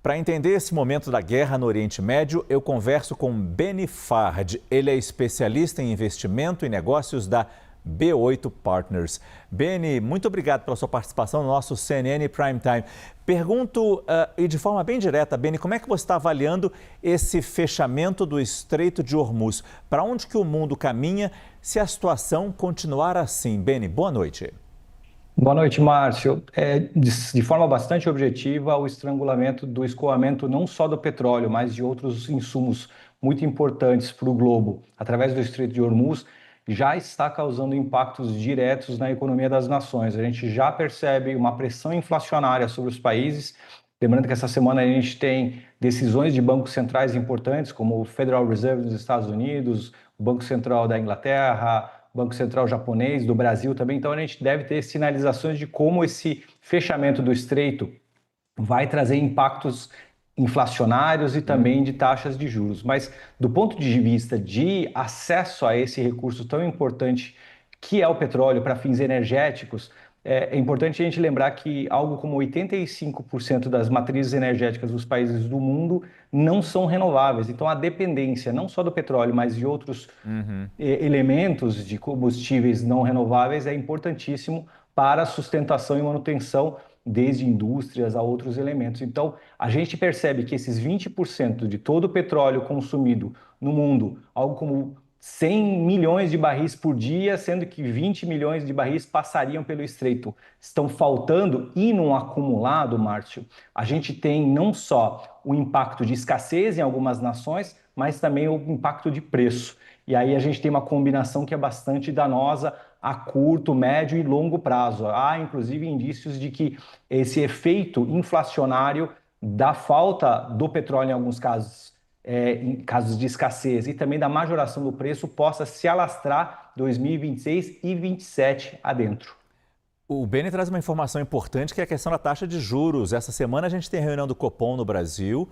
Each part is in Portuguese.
Para entender esse momento da guerra no Oriente Médio, eu converso com Benny Fard. Ele é especialista em investimento e negócios da B8 Partners. Benny, muito obrigado pela sua participação no nosso CNN Prime Time. Pergunto, e de forma bem direta, Benny, como é que você está avaliando esse fechamento do Estreito de Hormuz? Para onde que o mundo caminha se a situação continuar assim? Benny, boa noite. Boa noite, Márcio. De forma bastante objetiva, o estrangulamento do escoamento não só do petróleo, mas de outros insumos muito importantes para o globo, através do Estreito de Hormuz, já está causando impactos diretos na economia das nações. A gente já percebe uma pressão inflacionária sobre os países. Lembrando que essa semana a gente tem decisões de bancos centrais importantes, como o Federal Reserve dos Estados Unidos, o Banco Central da Inglaterra, Banco Central japonês, do Brasil também. Então a gente deve ter sinalizações de como esse fechamento do estreito vai trazer impactos inflacionários e também de taxas de juros. Mas do ponto de vista de acesso a esse recurso tão importante que é o petróleo para fins energéticos, é importante a gente lembrar que algo como 85% das matrizes energéticas dos países do mundo não são renováveis. Então, a dependência não só do petróleo, mas de outros elementos de combustíveis não renováveis é importantíssimo para a sustentação e manutenção, desde indústrias a outros elementos. Então, a gente percebe que esses 20% de todo o petróleo consumido no mundo, algo como 100 milhões de barris por dia, sendo que 20 milhões de barris passariam pelo estreito, estão faltando, e num acumulado, Márcio, a gente tem não só o impacto de escassez em algumas nações, mas também o impacto de preço. E aí a gente tem uma combinação que é bastante danosa a curto, médio e longo prazo. Há, inclusive, indícios de que esse efeito inflacionário da falta do petróleo, em alguns casos, em casos de escassez, e também da majoração do preço, possa se alastrar 2026 e 2027 adentro. O Benny traz uma informação importante que é a questão da taxa de juros. Essa semana a gente tem a reunião do Copom no Brasil,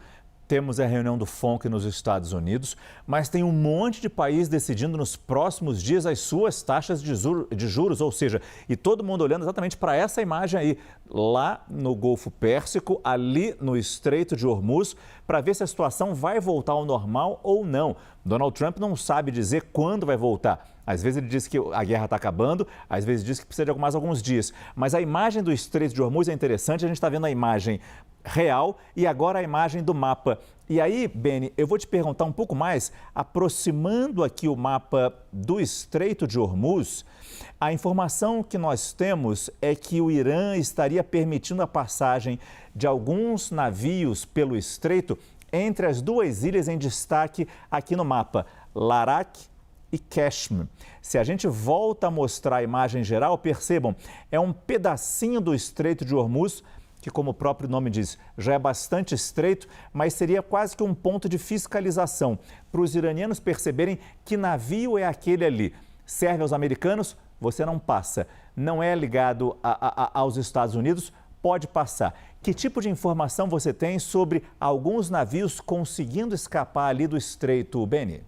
temos a reunião do FONC nos Estados Unidos, mas tem um monte de país decidindo nos próximos dias as suas taxas de juros, ou seja, e todo mundo olhando exatamente para essa imagem aí, lá no Golfo Pérsico, ali no Estreito de Hormuz, para ver se a situação vai voltar ao normal ou não. Donald Trump não sabe dizer quando vai voltar. Às vezes ele diz que a guerra está acabando, às vezes diz que precisa de mais alguns dias. Mas a imagem do Estreito de Hormuz é interessante, a gente está vendo a imagem real e agora a imagem do mapa. E aí, Benny, eu vou te perguntar um pouco mais, aproximando aqui o mapa do Estreito de Hormuz, a informação que nós temos é que o Irã estaria permitindo a passagem de alguns navios pelo estreito entre as duas ilhas em destaque aqui no mapa, Larak e Qashm. Se a gente volta a mostrar a imagem geral, percebam, é um pedacinho do Estreito de Hormuz, que, como o próprio nome diz, já é bastante estreito, mas seria quase que um ponto de fiscalização para os iranianos perceberem que navio é aquele ali. Serve aos americanos, você não passa. Não é ligado aos Estados Unidos, pode passar. Que tipo de informação você tem sobre alguns navios conseguindo escapar ali do estreito, Benny?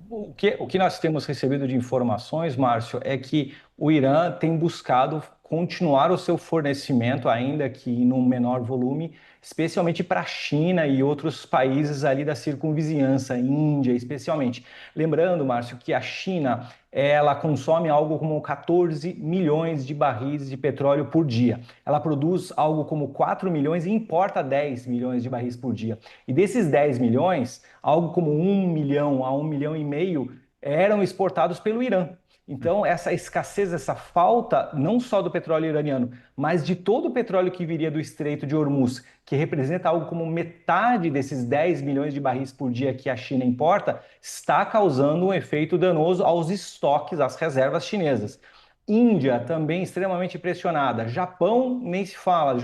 O que nós temos recebido de informações, Márcio, é que o Irã tem buscado continuar o seu fornecimento, ainda que num menor volume, especialmente para a China e outros países ali da circunvizinhança, Índia especialmente. Lembrando, Márcio, que a China ela consome algo como 14 milhões de barris de petróleo por dia. Ela produz algo como 4 milhões e importa 10 milhões de barris por dia. E desses 10 milhões, algo como 1 milhão a 1,5 milhão eram exportados pelo Irã. Então, essa escassez, essa falta, não só do petróleo iraniano, mas de todo o petróleo que viria do Estreito de Hormuz, que representa algo como metade desses 10 milhões de barris por dia que a China importa, está causando um efeito danoso aos estoques, às reservas chinesas. Índia também extremamente pressionada. Japão nem se fala.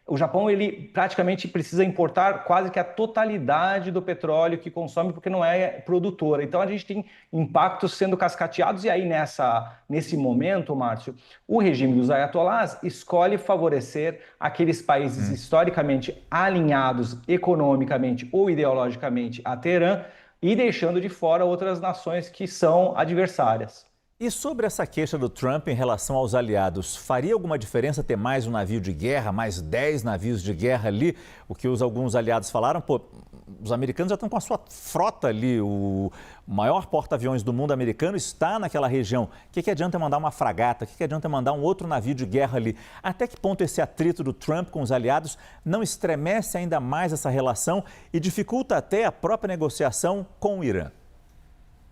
O Japão ele praticamente precisa importar quase que a totalidade do petróleo que consome porque não é produtora. Então a gente tem impactos sendo cascateados e aí nesse momento, Márcio, o regime dos ayatolás escolhe favorecer aqueles países historicamente alinhados economicamente ou ideologicamente a Teherã e deixando de fora outras nações que são adversárias. E sobre essa queixa do Trump em relação aos aliados, faria alguma diferença ter mais um navio de guerra, mais 10 navios de guerra ali? O que alguns aliados falaram, pô, os americanos já estão com a sua frota ali, o maior porta-aviões do mundo americano está naquela região. O que adianta mandar uma fragata? O que adianta mandar um outro navio de guerra ali? Até que ponto esse atrito do Trump com os aliados não estremece ainda mais essa relação e dificulta até a própria negociação com o Irã?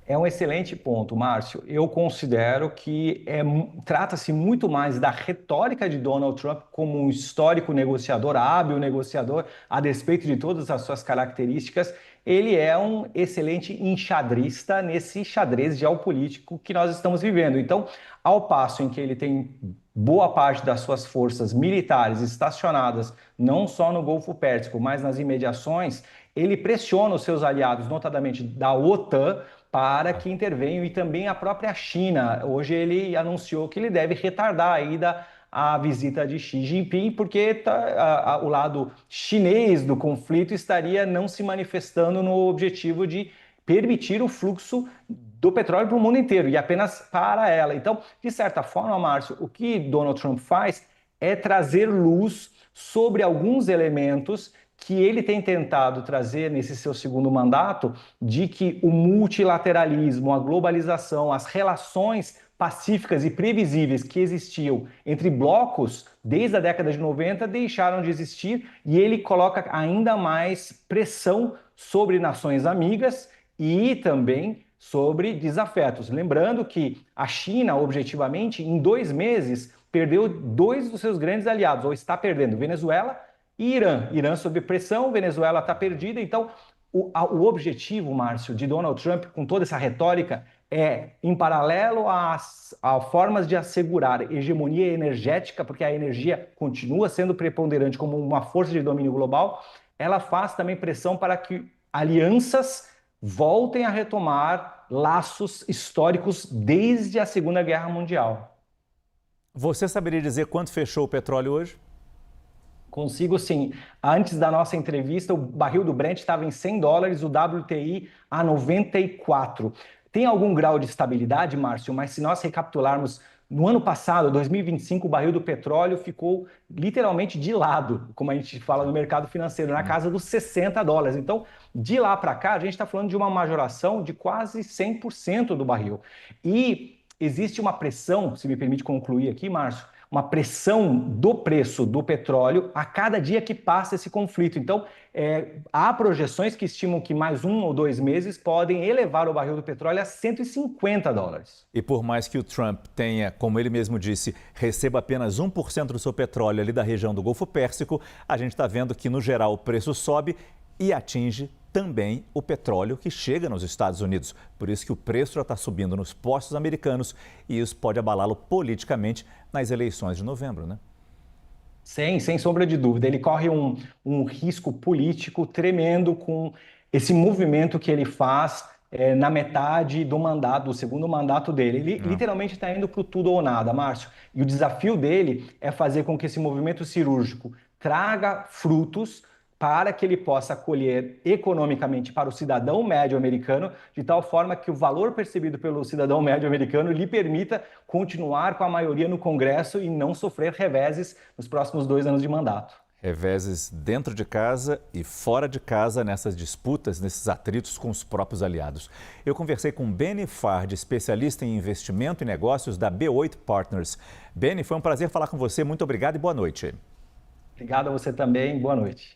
É um excelente ponto, Márcio. Eu considero que trata-se muito mais da retórica de Donald Trump como um histórico negociador, hábil negociador, a despeito de todas as suas características. Ele é um excelente enxadrista nesse xadrez geopolítico que nós estamos vivendo. Então, ao passo em que ele tem boa parte das suas forças militares estacionadas não só no Golfo Pérsico, mas nas imediações, ele pressiona os seus aliados, notadamente da OTAN, para que intervenham, e também a própria China. Hoje ele anunciou que ele deve retardar a ida à visita de Xi Jinping, porque o lado chinês do conflito estaria não se manifestando no objetivo de permitir o fluxo do petróleo para o mundo inteiro e apenas para ela. Então, de certa forma, Márcio, o que Donald Trump faz é trazer luz sobre alguns elementos que ele tem tentado trazer nesse seu segundo mandato, de que o multilateralismo, a globalização, as relações pacíficas e previsíveis que existiam entre blocos desde a década de 90 deixaram de existir, e ele coloca ainda mais pressão sobre nações amigas e também sobre desafetos. Lembrando que a China, objetivamente, em 2 meses, perdeu 2 dos seus grandes aliados, ou está perdendo, Venezuela e Irã. Irã sob pressão, Venezuela está perdida. Então, o objetivo, Márcio, de Donald Trump, com toda essa retórica, é, em paralelo às formas de assegurar hegemonia energética, porque a energia continua sendo preponderante como uma força de domínio global, ela faz também pressão para que alianças voltem a retomar laços históricos desde a Segunda Guerra Mundial. Você saberia dizer quanto fechou o petróleo hoje? Consigo sim. Antes da nossa entrevista, o barril do Brent estava em $100, o WTI a 94. Tem algum grau de estabilidade, Márcio, mas se nós recapitularmos, no ano passado, 2025, o barril do petróleo ficou literalmente de lado, como a gente fala no mercado financeiro, na casa dos $60. Então, de lá para cá, a gente está falando de uma majoração de quase 100% do barril. E existe uma pressão, se me permite concluir aqui, Márcio, uma pressão do preço do petróleo a cada dia que passa esse conflito. Então, há projeções que estimam que mais 1 ou 2 meses podem elevar o barril do petróleo a $150. E por mais que o Trump tenha, como ele mesmo disse, receba apenas 1% do seu petróleo ali da região do Golfo Pérsico, a gente está vendo que, no geral, o preço sobe e atinge também o petróleo que chega nos Estados Unidos. Por isso que o preço já está subindo nos postos americanos e isso pode abalá-lo politicamente nas eleições de novembro, né? Sem sombra de dúvida. Ele corre um risco político tremendo com esse movimento que ele faz na metade do mandato, do segundo mandato dele. Ele literalmente está indo para o tudo ou nada, Márcio. E o desafio dele é fazer com que esse movimento cirúrgico traga frutos para que ele possa colher economicamente para o cidadão médio americano, de tal forma que o valor percebido pelo cidadão médio americano lhe permita continuar com a maioria no Congresso e não sofrer reveses nos próximos 2 anos de mandato. Reveses dentro de casa e fora de casa nessas disputas, nesses atritos com os próprios aliados. Eu conversei com Benny Fard, especialista em investimento e negócios da B8 Partners. Benny, foi um prazer falar com você. Muito obrigado e boa noite. Obrigado a você também. Boa noite.